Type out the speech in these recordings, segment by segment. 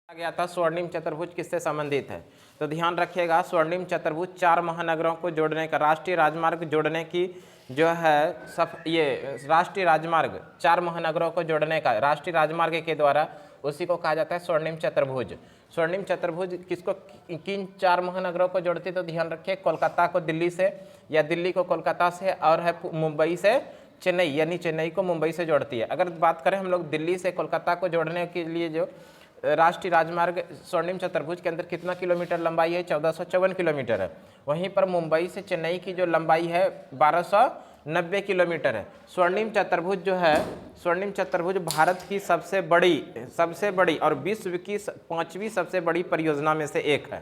गया था स्वर्णिम चतुर्भुज किससे संबंधित है? तो ध्यान रखिएगा, स्वर्णिम चतुर्भुज 4 महानगरों को जोड़ने का, राष्ट्रीय राजमार्ग जोड़ने की जो है ये राष्ट्रीय राजमार्ग 4 महानगरों को जोड़ने का राष्ट्रीय राजमार्ग के द्वारा, उसी को कहा जाता है स्वर्णिम चतुर्भुज। स्वर्णिम चतुर्भुज किसको, किन 4 महानगरों को जोड़ती? तो ध्यान रखिए, कोलकाता को दिल्ली से, या दिल्ली को कोलकाता से, और है मुंबई से चेन्नई, यानी चेन्नई को मुंबई से जोड़ती है। अगर बात करें हम लोग दिल्ली से कोलकाता को जोड़ने के लिए जो राष्ट्रीय राजमार्ग स्वर्णिम चतुर्भुज के अंदर कितना किलोमीटर लंबाई है? 1454 किलोमीटर है। वहीं पर मुंबई से चेन्नई की जो लंबाई है 1290 किलोमीटर है। स्वर्णिम चतुर्भुज जो है, स्वर्णिम चतुर्भुज भारत की सबसे बड़ी और विश्व की 5वीं सबसे बड़ी परियोजना में से एक है।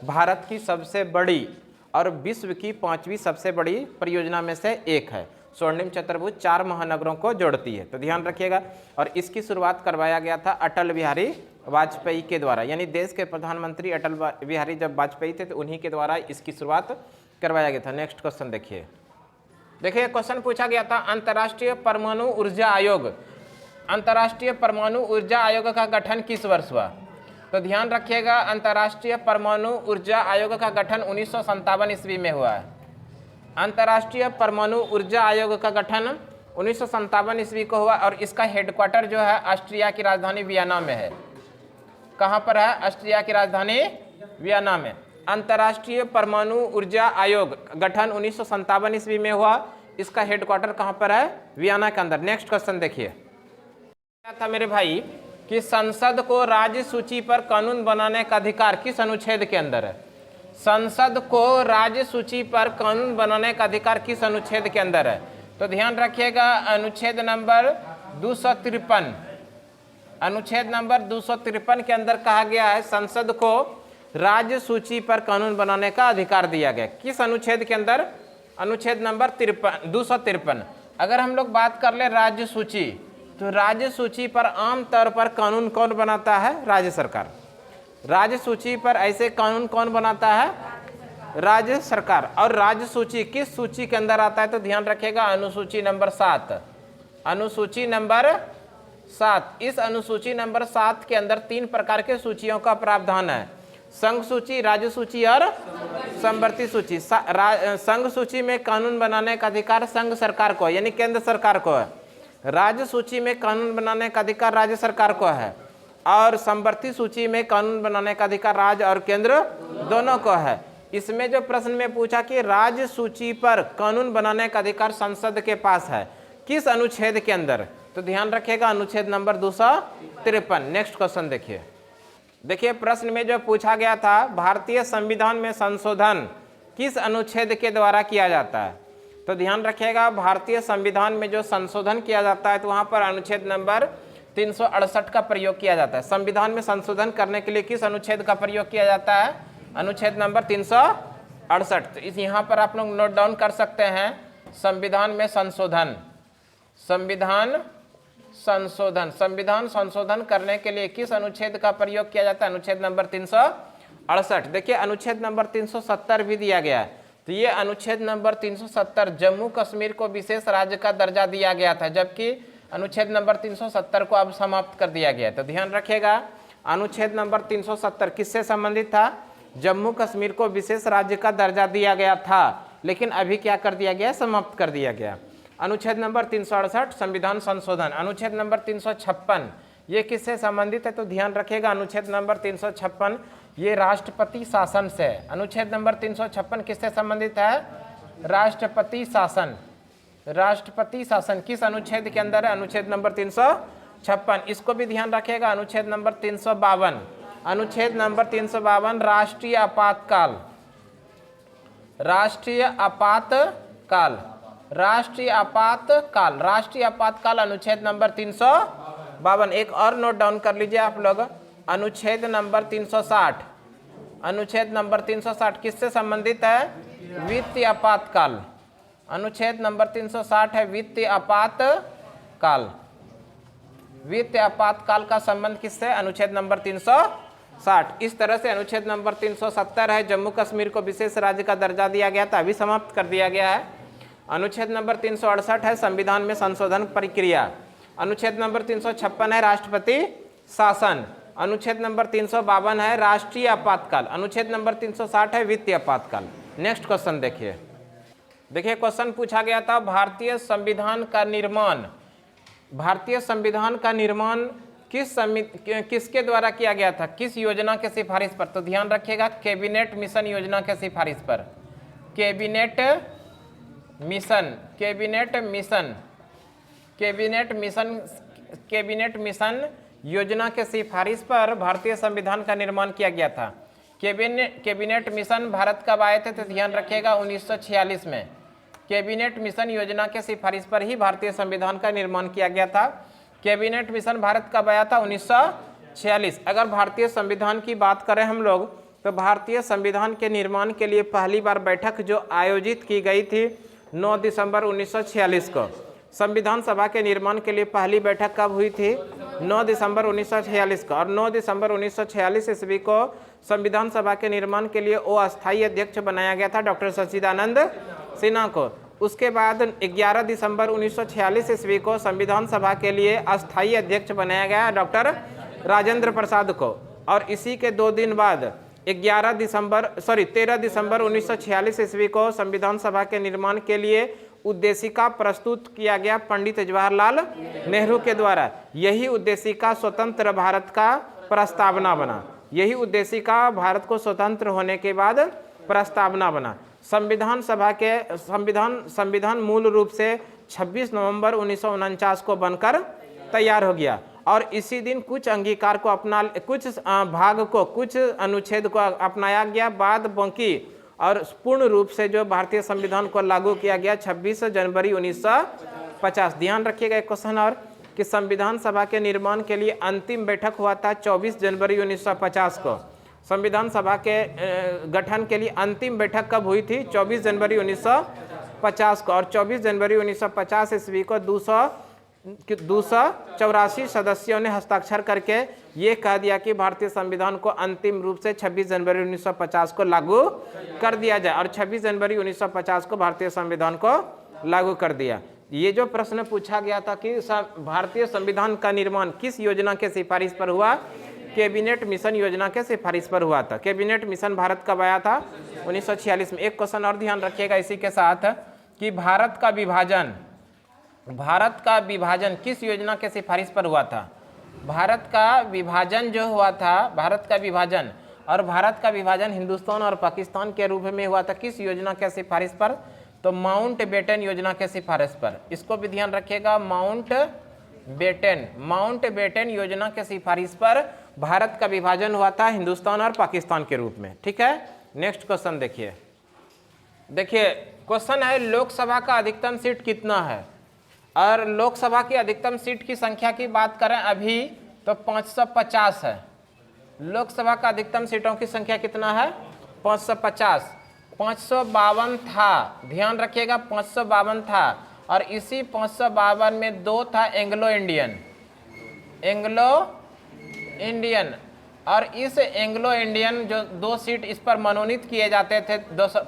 भारत की सबसे बड़ी और विश्व की 5वीं सबसे बड़ी परियोजना में से एक है। स्वर्णिम चतुर्भुज 4 महानगरों को जोड़ती है, तो ध्यान रखिएगा। और इसकी शुरुआत करवाया गया था अटल बिहारी वाजपेयी के द्वारा, यानी देश के प्रधानमंत्री अटल बिहारी जब वाजपेयी थे तो उन्हीं के द्वारा इसकी शुरुआत करवाया गया था। नेक्स्ट क्वेश्चन देखिए, क्वेश्चन पूछा गया था अंतर्राष्ट्रीय परमाणु ऊर्जा आयोग, अंतर्राष्ट्रीय परमाणु ऊर्जा आयोग का गठन किस वर्ष हुआ? तो ध्यान रखिएगा, अंतर्राष्ट्रीय परमाणु ऊर्जा आयोग का गठन 1957 ईस्वी में हुआ है। अंतर्राष्ट्रीय परमाणु ऊर्जा आयोग का गठन 1957 ईस्वी को हुआ, और इसका हेडक्वार्टर जो है ऑस्ट्रिया की राजधानी वियना में है। कहाँ पर है? ऑस्ट्रिया की राजधानी वियना में। अंतर्राष्ट्रीय परमाणु ऊर्जा आयोग गठन 1957 ईस्वी में हुआ, इसका हेडक्वार्टर कहाँ पर है? वियना के अंदर। नेक्स्ट क्वेश्चन देखिए, क्या था मेरे भाई कि संसद को राज्य सूची पर कानून बनाने का अधिकार किस अनुच्छेद के अंदर है? संसद को राज्य सूची पर कानून बनाने का अधिकार किस अनुच्छेद के अंदर है? तो ध्यान रखिएगा, अनुच्छेद नंबर 253, अनुच्छेद नंबर 253 के अंदर कहा गया है संसद को राज्य सूची पर कानून बनाने का अधिकार दिया गया। किस अनुच्छेद के अंदर? अनुच्छेद नंबर 253। अगर हम लोग बात कर ले राज्य सूची, तो राज्य सूची पर आमतौर पर कानून कौन बनाता है? राज्य सरकार। राज्य सूची पर ऐसे कानून कौन बनाता है? राज्य सरकार। और राज्य सूची किस सूची के अंदर आता है? तो ध्यान रखिएगा, अनुसूची नंबर 7, अनुसूची नंबर 7। इस अनुसूची नंबर 7 के अंदर 3 प्रकार के सूचियों का प्रावधान है, संघ सूची, राज्य सूची और समवर्ती सूची। संघ सूची में कानून बनाने का अधिकार संघ सरकार को, यानी केंद्र सरकार को है। राज्य सूची में कानून बनाने का अधिकार राज्य सरकार को है, और समवर्ती सूची में कानून बनाने का अधिकार राज्य और केंद्र दोनों को है। इसमें जो प्रश्न में पूछा कि राज्य सूची पर कानून बनाने का अधिकार संसद के पास है, किस अनुच्छेद के अंदर? तो ध्यान रखिएगा, अनुच्छेद नंबर 253। नेक्स्ट क्वेश्चन देखिए, प्रश्न में जो पूछा गया था भारतीय संविधान में संशोधन किस अनुच्छेद के द्वारा किया जाता है? तो ध्यान रखिएगा, भारतीय संविधान में जो संशोधन किया जाता है तो वहां पर अनुच्छेद नंबर 368 का प्रयोग किया जाता है। संविधान में संशोधन करने के लिए किस अनुच्छेद का प्रयोग किया जाता है? अनुच्छेद नंबर 368। तो इस यहाँ पर आप लोग नोट डाउन कर सकते हैं, संविधान में संशोधन, संविधान संशोधन करने के लिए किस अनुच्छेद का प्रयोग किया जाता है? अनुच्छेद नंबर 368। देखिए, अनुच्छेद नंबर 370 भी दिया गया है। तो ये अनुच्छेद नंबर 370 जम्मू कश्मीर को विशेष राज्य का दर्जा दिया गया था, जबकि अनुच्छेद नंबर 370 को अब समाप्त कर दिया गया। तो ध्यान रखिएगा, अनुच्छेद नंबर 370 किससे संबंधित था? जम्मू कश्मीर को विशेष राज्य का दर्जा दिया गया था, लेकिन अभी क्या कर दिया गया? समाप्त कर दिया गया। अनुच्छेद नंबर 368 संविधान संशोधन। अनुच्छेद नंबर 356 ये किससे संबंधित है? तो ध्यान रखिएगा, अनुच्छेद नंबर 356 ये राष्ट्रपति शासन से। अनुच्छेद नंबर 356 किससे संबंधित है? राष्ट्रपति शासन। राष्ट्रपति शासन किस अनुच्छेद के अंदर है? अनुच्छेद नंबर 356। इसको भी ध्यान रखिएगा, अनुच्छेद नंबर 352, अनुच्छेद नंबर 352 राष्ट्रीय आपातकाल, राष्ट्रीय आपातकाल, राष्ट्रीय आपातकाल, राष्ट्रीय आपातकाल अनुच्छेद नंबर 352। एक और नोट डाउन कर लीजिए आप लोग, अनुच्छेद नंबर 360, अनुच्छेद नंबर 360 किससे संबंधित है? वित्तीय आपातकाल। अनुच्छेद नंबर 360 है वित्तीय आपातकाल। वित्तीय आपातकाल का संबंध किससे? अनुच्छेद नंबर 360। इस तरह से अनुच्छेद नंबर 370 है जम्मू कश्मीर को विशेष राज्य का दर्जा दिया गया था, अभी समाप्त कर दिया गया है। अनुच्छेद नंबर 368 है संविधान में संशोधन प्रक्रिया। अनुच्छेद नंबर 356 है राष्ट्रपति शासन। अनुच्छेद नंबर 352 है राष्ट्रीय आपातकाल, अनुच्छेद नंबर 360 है वित्तीय आपातकाल। नेक्स्ट क्वेश्चन देखिए, क्वेश्चन पूछा गया था भारतीय संविधान का निर्माण, भारतीय संविधान का निर्माण किसके द्वारा किया गया था, किस योजना के सिफारिश पर? तो ध्यान रखिएगा कैबिनेट मिशन योजना के सिफारिश पर, कैबिनेट मिशन योजना के सिफारिश पर भारतीय संविधान का निर्माण किया गया था। कैबिनेट मिशन भारत कब आए थे? तो ध्यान रखिएगा 1946 में कैबिनेट मिशन योजना के सिफारिश पर ही भारतीय संविधान का निर्माण किया गया था। कैबिनेट मिशन भारत कब आया था? 1946। अगर भारतीय संविधान की बात करें हम लोग तो भारतीय संविधान के निर्माण के लिए पहली बार बैठक जो आयोजित की गई थी 9 दिसंबर 1946 को। संविधान सभा के निर्माण के लिए पहली बैठक कब हुई थी? 9 दिसंबर 1946 को। और 9 दिसंबर 1946 ईस्वी को संविधान सभा के निर्माण के लिए अस्थायी अध्यक्ष बनाया गया था डॉक्टर सच्चिदानंद सिन्हा को। उसके बाद 11 दिसंबर 1946 ईस्वी को संविधान सभा के लिए अस्थायी अध्यक्ष बनाया गया डॉक्टर राजेंद्र प्रसाद को। और इसी के 2 दिन बाद 13 दिसंबर 1946 ईस्वी को संविधान सभा के निर्माण के लिए उद्देशिका प्रस्तुत किया गया पंडित जवाहरलाल नेहरू के द्वारा। यही उद्देशिका स्वतंत्र भारत का प्रस्तावना बना, यही उद्देशिका भारत को स्वतंत्र होने के बाद प्रस्तावना बना। संविधान मूल रूप से 26 नवंबर 1949 को बनकर तैयार हो गया और इसी दिन कुछ अंगीकार को कुछ भाग को, कुछ अनुच्छेद को अपनाया गया, बाद बाकी और पूर्ण रूप से जो भारतीय संविधान को लागू किया गया 26 जनवरी 1950। ध्यान रखिएगा एक क्वेश्चन और कि संविधान सभा के निर्माण के लिए अंतिम बैठक हुआ था 24 जनवरी 1950 को। संविधान सभा के गठन के लिए अंतिम बैठक कब हुई थी? 24 जनवरी 1950 को। और 24 जनवरी 1950 ईस्वी को 284 सदस्यों ने हस्ताक्षर करके ये कह दिया कि भारतीय संविधान को अंतिम रूप से 26 जनवरी 1950 को लागू कर दिया जाए और 26 जनवरी 1950 को भारतीय संविधान को लागू कर दिया। ये जो प्रश्न पूछा गया था कि भारतीय संविधान का निर्माण किस योजना के सिफारिश पर हुआ? कैबिनेट मिशन योजना के सिफारिश पर हुआ था। कैबिनेट मिशन भारत कब आया था? 1946 में। एक क्वेश्चन और ध्यान रखिएगा इसी के साथ कि भारत का विभाजन किस योजना के सिफारिश पर हुआ था? भारत का विभाजन जो हुआ था, भारत का विभाजन हिंदुस्तान और पाकिस्तान के रूप में हुआ था किस योजना के सिफारिश पर? तो माउंट बेटन योजना के सिफारिश पर। इसको भी ध्यान रखिएगा, माउंट बेटन योजना के सिफारिश पर भारत का विभाजन हुआ था हिंदुस्तान और पाकिस्तान के रूप में। ठीक है, नेक्स्ट क्वेश्चन देखिए क्वेश्चन है लोकसभा का अधिकतम सीट कितना है? और लोकसभा की अधिकतम सीट की संख्या की बात करें अभी तो 550 है। लोकसभा का अधिकतम सीटों की संख्या कितना है? 550। 552 था, ध्यान रखिएगा 552 था और इसी 552 में 2 था एंग्लो इंडियन और इस एंग्लो इंडियन जो 2 सीट इस पर मनोनीत किए जाते थे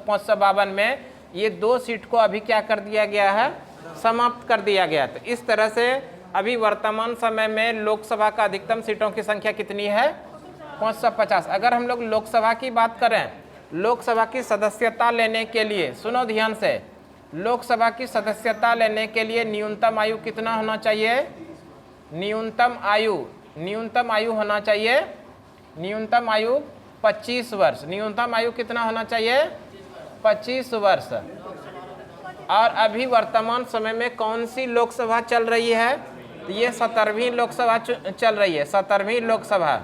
552 में, ये 2 सीट को अभी क्या कर दिया गया है? समाप्त कर दिया गया। तो इस तरह से अभी वर्तमान समय में लोकसभा का अधिकतम सीटों की संख्या कितनी है? 550। अगर हम लोग लोकसभा की बात करें, लोकसभा की सदस्यता लेने के लिए, सुनो ध्यान से, लोकसभा की सदस्यता लेने के लिए न्यूनतम आयु कितना होना चाहिए? न्यूनतम आयु होना चाहिए, न्यूनतम आयु 25 वर्ष। न्यूनतम आयु कितना होना चाहिए? 25 वर्ष। और अभी वर्तमान समय में कौन सी लोकसभा चल रही है? तो ये 17वीं लोकसभा चल रही है। 17वीं लोकसभा।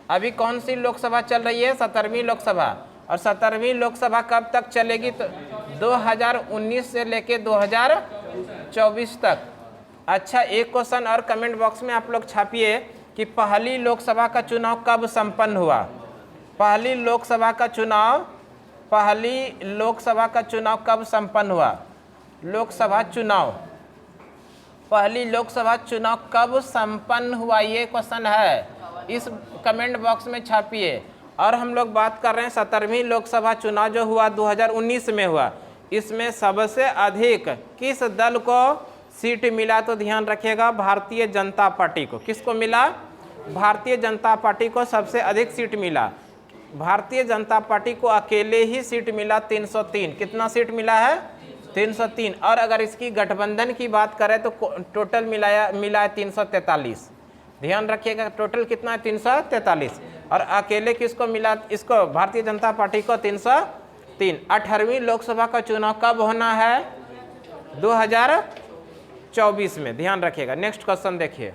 अभी कौन सी लोकसभा चल रही है? 17वीं लोकसभा। और 17वीं लोकसभा कब तक चलेगी? तो 2019 से लेके 2024 तक। अच्छा, एक क्वेश्चन और कमेंट बॉक्स में आप लोग छापिए कि पहली लोकसभा का चुनाव कब संपन्न हुआ? पहली लोकसभा का चुनाव कब संपन्न हुआ? पहली लोकसभा चुनाव कब संपन्न हुआ, ये क्वेश्चन है, इस कमेंट बॉक्स में छापिए। और हम लोग बात कर रहे हैं 17वीं लोकसभा चुनाव जो हुआ 2019 में हुआ, इसमें सबसे अधिक किस दल को सीट मिला? तो ध्यान रखिएगा भारतीय जनता पार्टी को। किसको मिला? भारतीय जनता पार्टी को सबसे अधिक सीट मिला। भारतीय जनता पार्टी को अकेले ही सीट मिला 303। कितना सीट मिला है? 303। और अगर इसकी गठबंधन की बात करें तो टोटल मिला है 343। ध्यान रखिएगा, टोटल कितना है? 343। और अकेले किसको मिला? इसको भारतीय जनता पार्टी को 303। 18वीं लोकसभा का चुनाव कब होना है? 2024 में। ध्यान रखिएगा। नेक्स्ट क्वेश्चन देखिए।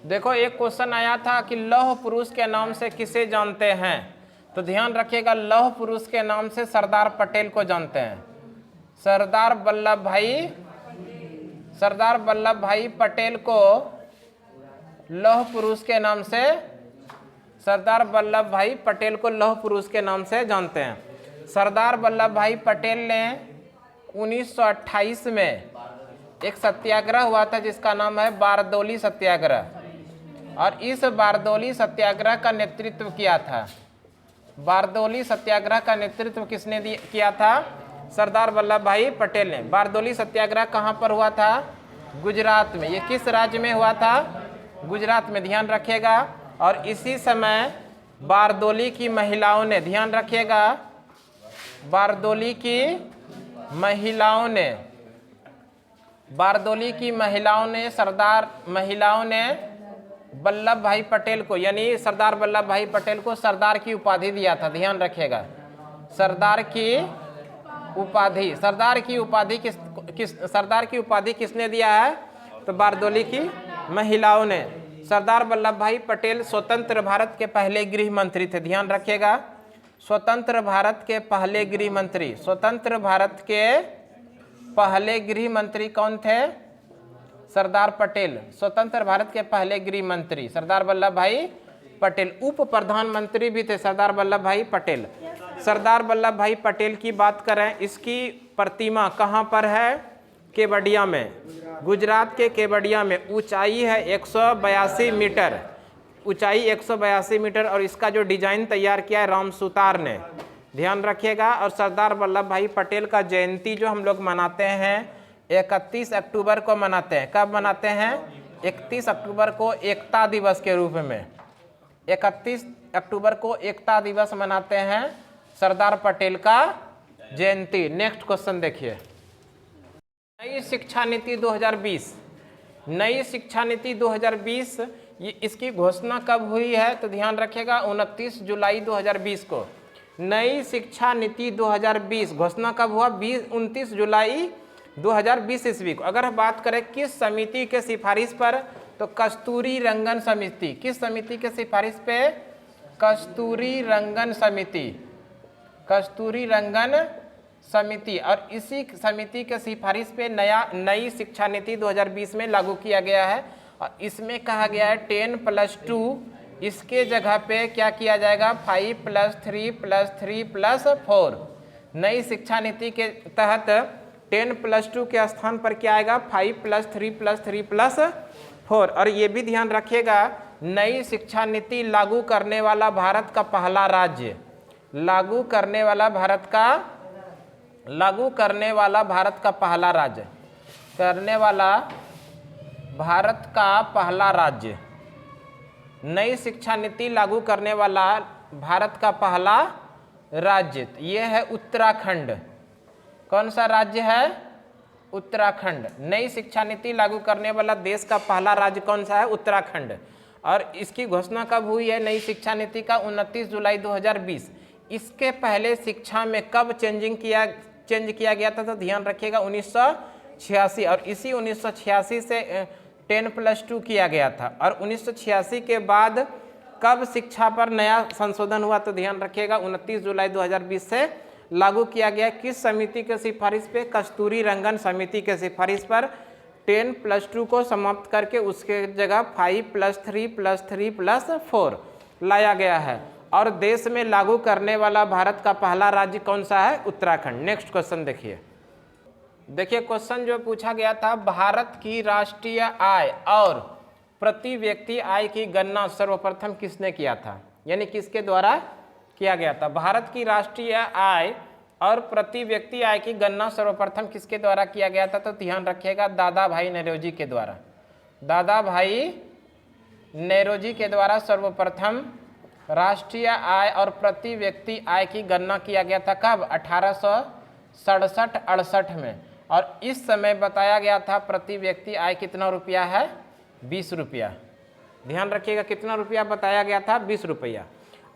देखो एक क्वेश्चन आया था कि लौह पुरुष के नाम से किसे जानते हैं? तो ध्यान रखिएगा, लौह पुरुष के नाम से सरदार पटेल को जानते हैं। सरदार वल्लभ भाई पटेल को लौह पुरुष के नाम से, सरदार वल्लभ भाई पटेल को लौह पुरुष के नाम से जानते हैं। सरदार वल्लभ भाई पटेल ने 1928 में एक सत्याग्रह हुआ था जिसका नाम है बारदौली सत्याग्रह, और इस बारदौली सत्याग्रह का नेतृत्व किया था। बारदौली सत्याग्रह का नेतृत्व किसने किया था? सरदार वल्लभ भाई पटेल ने। बारदौली सत्याग्रह कहाँ पर हुआ था? गुजरात में। ये किस राज्य में हुआ था? गुजरात में। ध्यान रखिएगा। और इसी समय बारदौली की महिलाओं ने, ध्यान रखिएगा, बारदौली की महिलाओं ने वल्लभ भाई पटेल को, यानी सरदार वल्लभ भाई पटेल को सरदार की उपाधि दिया था। ध्यान रखिएगा, सरदार की उपाधि किसने दिया है? तो बारदौली की महिलाओं ने। सरदार वल्लभ भाई पटेल स्वतंत्र भारत के पहले गृह मंत्री थे। ध्यान रखिएगा, स्वतंत्र भारत के पहले गृह मंत्री। स्वतंत्र भारत के पहले गृह मंत्री कौन थे? सरदार पटेल। स्वतंत्र भारत के पहले गृह मंत्री सरदार वल्लभ भाई पटेल। उप प्रधानमंत्री भी थे सरदार वल्लभ भाई पटेल। सरदार वल्लभ भाई पटेल की बात करें, इसकी प्रतिमा कहाँ पर है? केवड़िया में, गुजरात के केवड़िया में। ऊंचाई है 182 मीटर, ऊंचाई 182 मीटर। और इसका जो डिजाइन तैयार किया है राम सुतार ने। ध्यान रखिएगा। और सरदार वल्लभ भाई पटेल का जयंती जो हम लोग मनाते हैं 31 अक्टूबर को मनाते हैं। कब मनाते हैं? 31 अक्टूबर को एकता दिवस के रूप में। 31 अक्टूबर को एकता दिवस मनाते हैं, सरदार पटेल का जयंती। नेक्स्ट क्वेश्चन देखिए। नई शिक्षा नीति 2020। नई शिक्षा नीति 2020 इसकी घोषणा कब हुई है? तो ध्यान रखिएगा 29 जुलाई 2020 को। नई शिक्षा नीति 2020 घोषणा कब हुआ? 29 जुलाई 2020 ईस्वी को। अगर बात करें किस समिति के सिफारिश पर, तो कस्तूरी रंगन समिति। किस समिति के सिफारिश पे? कस्तूरी रंगन समिति। कस्तूरी रंगन समिति। और इसी समिति के सिफारिश पे नई शिक्षा नीति 2020 में लागू किया गया है। और इसमें कहा गया है 10+2, इसके जगह पे क्या किया जाएगा? 5+3+3+4। नई शिक्षा नीति के तहत 10+2 के स्थान पर क्या आएगा? 5+3+3+4। और ये भी ध्यान रखिएगा, नई शिक्षा नीति लागू करने वाला भारत का पहला राज्य, लागू करने वाला भारत का पहला राज्य, नई शिक्षा नीति लागू करने वाला भारत का पहला राज्य ये है उत्तराखंड। कौन सा राज्य है? उत्तराखंड। नई शिक्षा नीति लागू करने वाला देश का पहला राज्य कौन सा है? उत्तराखंड। और इसकी घोषणा कब हुई है नई शिक्षा नीति का? 29 जुलाई 2020। इसके पहले शिक्षा में कब चेंज किया गया था? तो ध्यान रखिएगा 1986। और इसी 1986 से 10+2 किया गया था। और 1986 के बाद कब शिक्षा पर नया संशोधन हुआ? तो ध्यान रखिएगा 29 जुलाई 2020 से लागू किया गया। किस समिति के सिफारिश पे? कस्तूरी रंगन समिति के सिफारिश पर 10+2 को समाप्त करके उसके जगह 5+3+3+4 लाया गया है। और देश में लागू करने वाला भारत का पहला राज्य कौन सा है? उत्तराखंड। नेक्स्ट क्वेश्चन देखिए। क्वेश्चन जो पूछा गया था, भारत की राष्ट्रीय आय और प्रति व्यक्ति आय की गणना सर्वप्रथम किसने किया था? यानी किसके द्वारा किया गया था? भारत की राष्ट्रीय आय और प्रति व्यक्ति आय की गणना सर्वप्रथम किसके द्वारा किया गया था? तो ध्यान रखिएगा दादा भाई नौरोजी के द्वारा। दादा भाई नेरोजी के द्वारा सर्वप्रथम राष्ट्रीय आय और प्रति व्यक्ति आय की गणना किया गया था। कब? 1867-68 में। और इस समय बताया गया था प्रति व्यक्ति आय कितना रुपया है? 20 रुपया। ध्यान रखिएगा, कितना रुपया बताया गया था? 20 रुपया।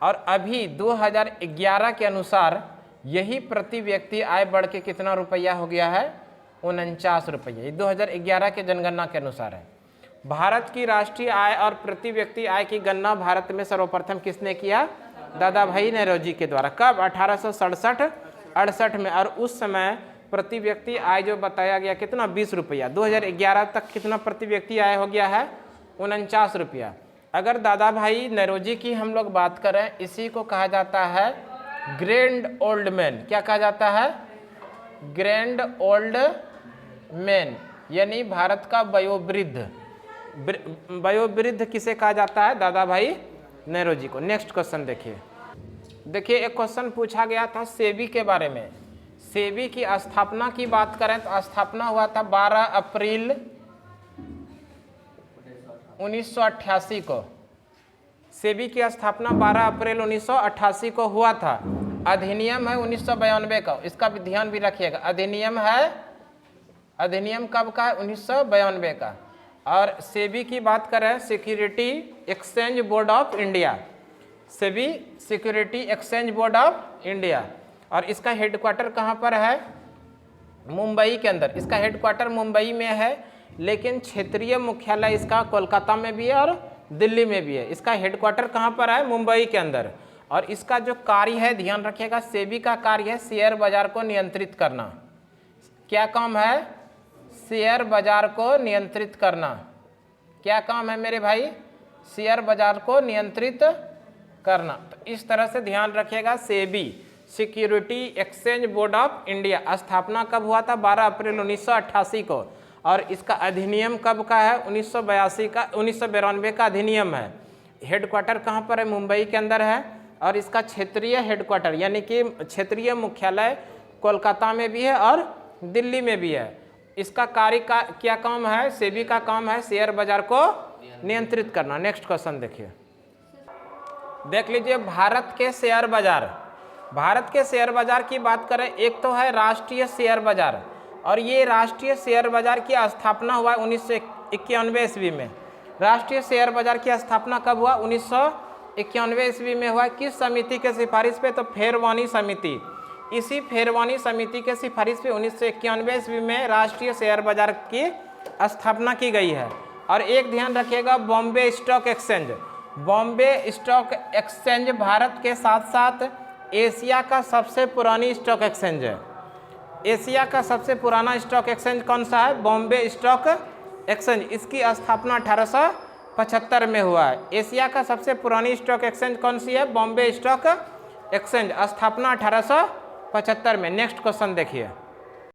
और अभी 2011 के अनुसार यही प्रति व्यक्ति आय बढ़ के कितना रुपया हो गया है? 49 रुपया। ये 2011 के जनगणना के अनुसार है। भारत की राष्ट्रीय आय और प्रति व्यक्ति आय की गणना भारत में सर्वप्रथम किसने किया? दादा भाई नेरोजी के द्वारा। कब? 1867-68 में। और उस समय प्रति व्यक्ति आय जो बताया गया कितना? 20 रुपया। 2011 तक कितना प्रति व्यक्ति आय हो गया है? 49 रुपया। अगर दादा भाई नेरोजी की हम लोग बात करें, इसी को कहा जाता है ग्रैंड ओल्ड मैन। क्या कहा जाता है? ग्रैंड ओल्ड मैन, यानी भारत का वयोवृद्ध। वयोवृद्ध किसे कहा जाता है? दादा भाई नेरोजी को। नेक्स्ट क्वेश्चन देखिए। एक क्वेश्चन पूछा गया था सेबी के बारे में। सेबी की स्थापना की बात करें तो स्थापना हुआ था 12 अप्रैल 1988 को। सेबी की स्थापना 12 अप्रैल 1988 को हुआ था। अधिनियम है 1992 का, इसका भी ध्यान भी रखिएगा। अधिनियम कब का है? 1992 का। और सेबी की बात करें, security exchange board of India. SEBI security exchange board of India. और इसका हेडक्वार्टर कहाँ पर है? मुंबई के अंदर। इसका हेडक्वार्टर मुंबई में है, लेकिन क्षेत्रीय मुख्यालय इसका कोलकाता में भी है और दिल्ली में भी है। इसका हेडक्वार्टर कहाँ पर है? मुंबई के अंदर। और इसका जो कार्य है, ध्यान रखिएगा, सेबी का कार्य है शेयर बाजार को नियंत्रित करना। क्या काम है? शेयर बाजार को नियंत्रित करना। क्या काम है मेरे भाई? शेयर बाजार को नियंत्रित करना। तो इस तरह से ध्यान रखिएगा। SEBI security exchange board of India स्थापना कब हुआ था? 12 अप्रैल 1988 को। और इसका अधिनियम कब का है? 1992 का अधिनियम है। हेडक्वार्टर कहाँ पर है? मुंबई के अंदर है। और इसका क्षेत्रीय हेडक्वार्टर यानी कि क्षेत्रीय मुख्यालय कोलकाता में भी है और दिल्ली में भी है। इसका कार्य का क्या काम है? सेबी का काम है शेयर बाजार को नियंत्रित करना। नेक्स्ट क्वेश्चन देखिए। देख लीजिए, भारत के शेयर बाजार। भारत के शेयर बाजार की बात करें, एक तो है राष्ट्रीय शेयर बाजार। और ये राष्ट्रीय शेयर बाजार की स्थापना हुआ 1991 ईस्वी में। राष्ट्रीय शेयर बाजार की स्थापना कब हुआ? 1991 ईस्वी में हुआ। किस समिति के सिफारिश पे? तो फेरवानी समिति। इसी फेरवानी समिति के सिफारिश पे 1991 ईस्वी में राष्ट्रीय शेयर बाजार की स्थापना की गई है। और एक ध्यान रखिएगा, Bombay stock exchange. Bombay stock exchange Bharat के साथ साथ एशिया का सबसे पुरानी स्टॉक एक्सचेंज है। एशिया का सबसे पुराना स्टॉक एक्सचेंज कौन सा है? Bombay stock exchange. इसकी स्थापना 1875 में हुआ है। एशिया का सबसे पुरानी स्टॉक एक्सचेंज कौन सी है? Bombay stock exchange. स्थापना 1875 में। नेक्स्ट क्वेश्चन देखिए।